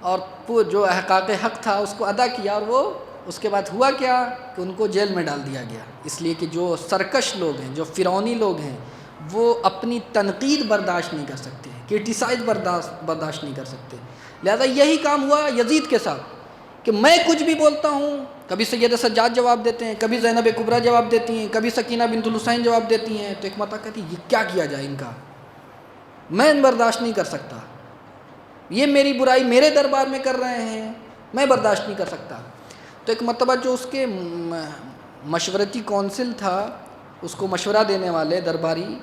اور جو احقاق حق تھا اس کو ادا کیا، اور وہ اس کے بعد ہوا کیا کہ ان کو جیل میں ڈال دیا گیا، اس لیے کہ جو سرکش لوگ ہیں، جو فرعونی لوگ ہیں، وہ اپنی تنقید برداشت نہیں کر سکتے، کرٹیسائز برداشت نہیں کر سکتے۔ لہذا یہی کام ہوا یزید کے ساتھ کہ میں کچھ بھی بولتا ہوں، کبھی سید سجاد جواب دیتے ہیں، کبھی زینب کبریٰ جواب دیتی ہیں، کبھی سکینہ بنت الحسین جواب دیتی ہیں، تو ایک متا کہتی ہے یہ کیا کیا جائے ان کا، میں برداشت نہیں کر سکتا، یہ میری برائی میرے دربار میں کر رہے ہیں، میں برداشت نہیں کر سکتا۔ تو ایک مرتبہ جو اس کے مشورتی کونسل تھا، اس کو مشورہ دینے والے درباری،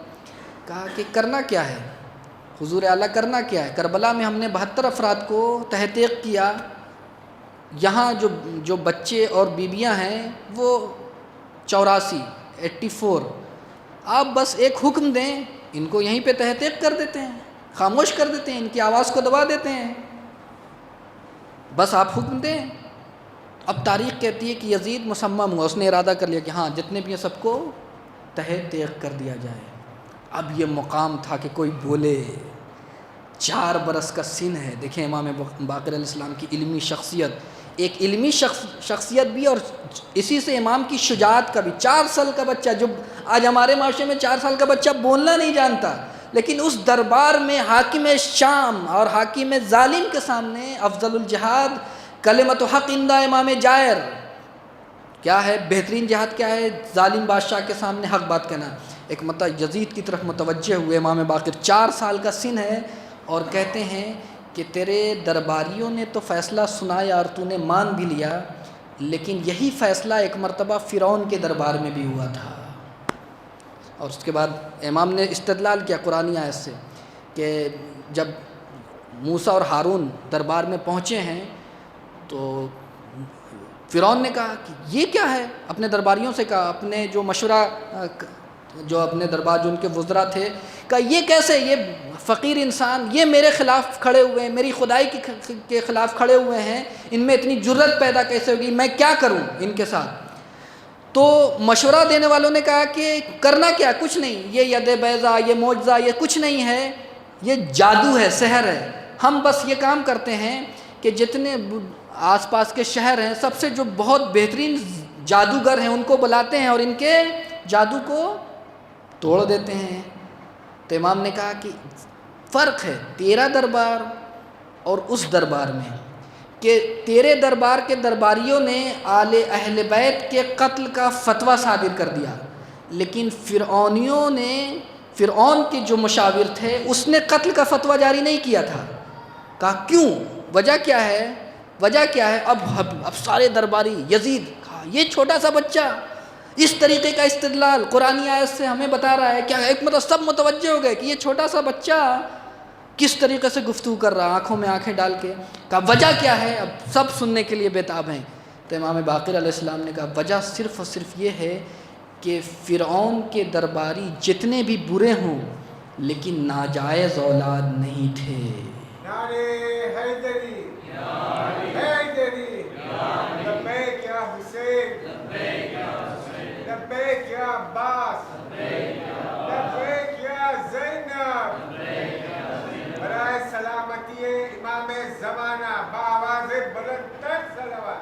کہا کہ کرنا کیا ہے حضور اعلیٰ، کرنا کیا ہے؟ کربلا میں ہم نے 72 افراد کو تحقیق کیا، یہاں جو بچے اور بیویاں ہیں وہ 84، آپ بس ایک حکم دیں، ان کو یہیں پہ تحقیق کر دیتے ہیں، خاموش کر دیتے ہیں، ان کی آواز کو دبا دیتے ہیں، بس آپ حکم دیں۔ اب تاریخ کہتی ہے کہ یزید مصمم ہوا، اس نے ارادہ کر لیا کہ ہاں جتنے بھی ہیں سب کو تہہ تیغ کر دیا جائے۔ اب یہ مقام تھا کہ کوئی بولے، 4 برس کا سن ہے۔ دیکھیں امام باقر علیہ السلام کی علمی شخصیت، ایک علمی شخصیت بھی، اور اسی سے امام کی شجاعت کا بھی۔ 4 سال کا بچہ، جو آج ہمارے معاشرے میں 4 سال کا بچہ بولنا نہیں جانتا، لیکن اس دربار میں حاکم شام اور حاکم ظالم کے سامنے افضل الجہاد کلمۃ حق عندہ امام جائر، کیا ہے بہترین جہاد، کیا ہے ظالم بادشاہ کے سامنے حق بات کہنا۔ ایک یزید کی طرف متوجہ ہوئے امام باقر، 4 سال کا سن ہے، اور کہتے ہیں کہ تیرے درباریوں نے تو فیصلہ سنایا اور تو نے مان بھی لیا، لیکن یہی فیصلہ ایک مرتبہ فرعون کے دربار میں بھی ہوا تھا۔ اور اس کے بعد امام نے استدلال کیا قرآنی آیت سے کہ جب موسیٰ اور ہارون دربار میں پہنچے ہیں تو فرعون نے کہا کہ یہ کیا ہے، اپنے درباریوں سے کہا، اپنے جو مشورہ، جو اپنے دربار جو ان کے وزراء تھے، کہا یہ کیسے، یہ فقیر انسان، یہ میرے خلاف کھڑے ہوئے ہیں، میری خدائی کے خلاف کھڑے ہوئے ہیں، ان میں اتنی جرت پیدا کیسے ہوگی، میں کیا کروں ان کے ساتھ؟ تو مشورہ دینے والوں نے کہا کہ کرنا کیا، کچھ نہیں، یہ ید بیضا، یہ معجزہ، یہ کچھ نہیں ہے، یہ جادو ہے، سحر ہے۔ ہم بس یہ کام کرتے ہیں کہ جتنے آس پاس کے شہر ہیں، سب سے جو بہت بہترین جادوگر ہیں ان کو بلاتے ہیں اور ان کے جادو کو توڑ دیتے ہیں۔ تو امام نے کہا کہ فرق ہے تیرا دربار اور اس دربار میں، کہ تیرے دربار کے درباریوں نے آل اہل بیت کے قتل کا فتویٰ صادر کر دیا، لیکن فرعون کے جو مشاور تھے اس نے قتل کا فتویٰ جاری نہیں کیا تھا۔ کہا کیوں، وجہ کیا ہے؟ وجہ کیا ہے؟ اب سارے درباری، یزید کہا یہ چھوٹا سا بچہ اس طریقے کا استدلال قرآنی آیت سے ہمیں بتا رہا ہے، کیا ایک مطلب سب متوجہ ہو گئے کہ یہ چھوٹا سا بچہ کس طریقے سے گفتگو کر رہا، آنکھوں میں آنکھیں ڈال کے۔ کہا وجہ کیا ہے؟ اب سب سننے کے لیے بےتاب ہیں۔ تو امام باقر علیہ السلام نے کہا وجہ صرف اور صرف یہ ہے کہ فرعون کے درباری جتنے بھی برے ہوں لیکن ناجائز اولاد نہیں تھے۔ نعرے حیدری، حیدری، لبیک یا حسین، لبیک یا عباس، لبیک یا زینب، برائے سلامتی امام زمانہ بآواز بلند تر صلوات۔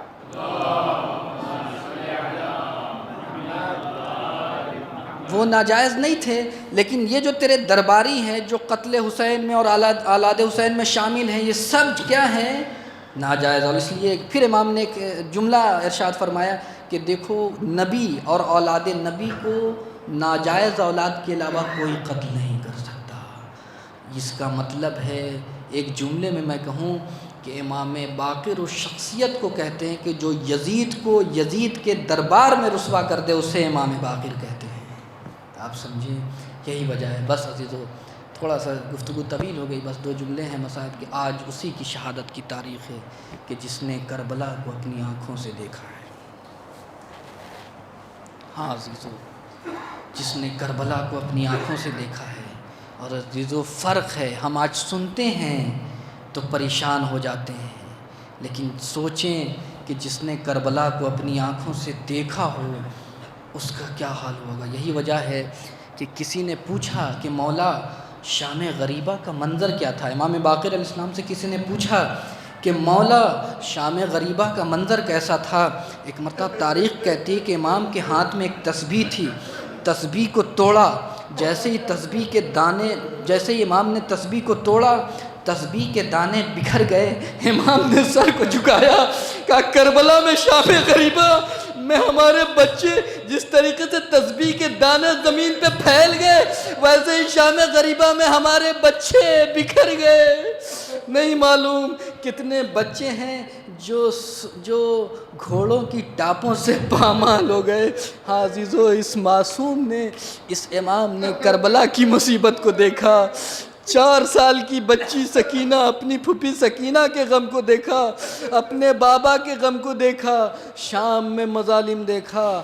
وہ ناجائز نہیں تھے، لیکن یہ جو تیرے درباری ہیں جو قتل حسین میں اور اولاد حسین میں شامل ہیں، یہ سب کیا ہیں؟ ناجائز۔ اور اس لیے پھر امام نے ایک جملہ ارشاد فرمایا کہ دیکھو نبی اور اولاد نبی کو ناجائز اولاد کے علاوہ کوئی قتل نہیں کر سکتا۔ اس کا مطلب ہے ایک جملے میں کہوں کہ امام باقر اس شخصیت کو کہتے ہیں کہ جو یزید کو یزید کے دربار میں رسوا کر دے، اسے امام باقر کہتے ہیں۔ آپ سمجھیں یہی وجہ ہے۔ بس عزیزو تھوڑا سا گفتگو طویل ہو گئی، بس 2 جملے ہیں مصائب کے۔ آج اسی کی شہادت کی تاریخ ہے کہ جس نے کربلا کو اپنی آنکھوں سے دیکھا ہے۔ ہاں عزیزو، جس نے کربلا کو اپنی آنکھوں سے دیکھا ہے۔ اور عزیزو فرق ہے، ہم آج سنتے ہیں تو پریشان ہو جاتے ہیں، لیکن سوچیں کہ جس نے کربلا کو اپنی آنکھوں سے دیکھا ہو اس کا کیا حال ہوگا۔ یہی وجہ ہے کہ کسی نے پوچھا کہ مولا شام غریبہ کا منظر کیا تھا۔ امام باقر علیہ السلام سے کسی نے پوچھا کہ مولا شام غریبہ کا منظر کیسا تھا۔ ایک مرتبہ تاریخ کہتی ہے کہ امام کے ہاتھ میں ایک تسبیح تھی، تسبیح کو توڑا، جیسے ہی امام نے تسبیح کو توڑا، تسبیح کے دانے بکھر گئے۔ امام نے سر کو جھکایا، کہا کربلا میں شام غریبہ میں ہمارے بچے جس طریقے سے تسبیح کے دانے زمین پہ پھیل گئے، ویسے ہی شام غریبہ میں ہمارے بچے بکھر گئے۔ نہیں معلوم کتنے بچے ہیں جو گھوڑوں کی ٹاپوں سے پامال ہو گئے۔ ہاں عزیزو، اس معصوم نے، اس امام نے کربلا کی مصیبت کو دیکھا۔ 4 سال کی بچی سکینہ، اپنی پھوپھی سکینہ کے غم کو دیکھا، اپنے بابا کے غم کو دیکھا، شام میں مظالم دیکھا۔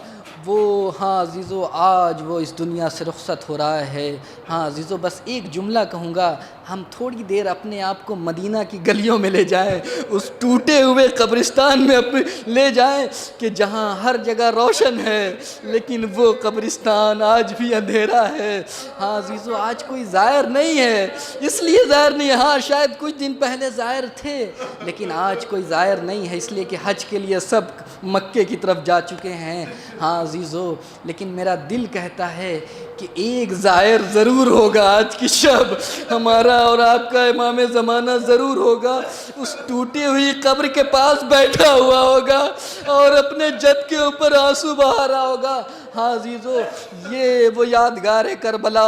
وہ ہاں عزیزو آج وہ اس دنیا سے رخصت ہو رہا ہے۔ ہاں عزیزو بس ایک جملہ کہوں گا، ہم تھوڑی دیر اپنے آپ کو مدینہ کی گلیوں میں لے جائیں، اس ٹوٹے ہوئے قبرستان میں لے جائیں کہ جہاں ہر جگہ روشن ہے لیکن وہ قبرستان آج بھی اندھیرا ہے۔ ہاں عزیزو آج کوئی زائر نہیں ہے، اس لیے زائر نہیں ہے، ہاں شاید کچھ دن پہلے زائر تھے لیکن آج کوئی زائر نہیں ہے، اس لیے کہ حج کے لیے سب مکے کی طرف جا چکے ہیں۔ ہاں عزیزو لیکن میرا دل کہتا ہے کہ ایک زائر ضرور ہوگا آج کی شب، ہمارا اور آپ کا امام زمانہ ضرور ہوگا، اس ٹوٹی ہوئی قبر کے پاس بیٹھا ہوا ہوگا اور اپنے جد کے اوپر آنسو بہا رہا ہوگا۔ ہاں عزیزو یہ وہ یادگار کربلا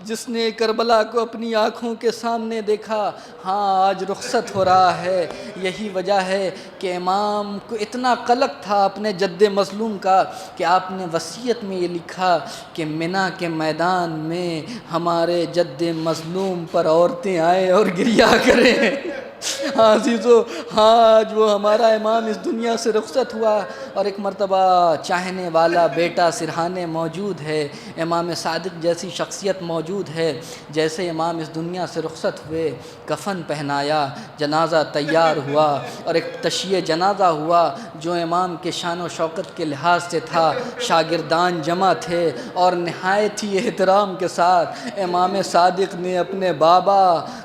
جس نے کربلا کو اپنی آنکھوں کے سامنے دیکھا، ہاں آج رخصت ہو رہا ہے۔ یہی وجہ ہے کہ امام کو اتنا قلق تھا اپنے جد مظلوم کا کہ آپ نے وصیت میں یہ لکھا کہ منی کے میدان میں ہمارے جد مظلوم پر عورتیں آئیں اور گریا کریں۔ ہاں عزیزو ہاں آج وہ ہمارا امام اس دنیا سے رخصت ہوا اور ایک مرتبہ چاہنے والا بیٹا سرہانے موجود ہے، امام صادق جیسی شخصیت موجود ہے۔ جیسے امام اس دنیا سے رخصت ہوئے، کفن پہنایا، جنازہ تیار ہوا اور ایک تشییع جنازہ ہوا جو امام کے شان و شوکت کے لحاظ سے تھا۔ شاگردان جمع تھے اور نہایت ہی احترام کے ساتھ امام صادق نے اپنے بابا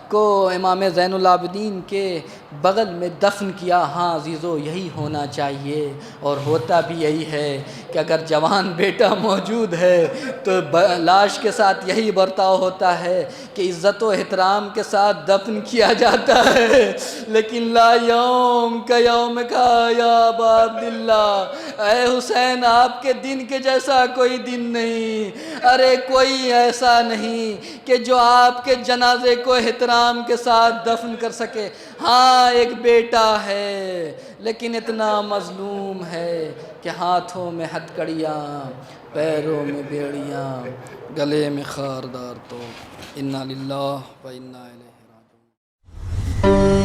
کو امام زین العابدین کے بغل میں دفن کیا۔ ہاں عزیزو یہی ہونا چاہیے اور ہوتا بھی یہی ہے کہ اگر جوان بیٹا موجود ہے تو لاش کے ساتھ یہی برتاؤ ہوتا ہے کہ عزت و احترام کے ساتھ دفن کیا جاتا ہے، لیکن لا یوم کا یوم کا یا ابا عبداللہ، اے حسین آپ کے دن کے جیسا کوئی دن نہیں، ارے کوئی ایسا نہیں کہ جو آپ کے جنازے کو احترام کے ساتھ دفن کر سکے۔ ہاں ایک بیٹا ہے لیکن اتنا مظلوم ہے کہ ہاتھوں میں ہتکڑیاں، پیروں میں بیڑیاں، گلے میں خاردار تو انا للہ و انا الیہ راجعون۔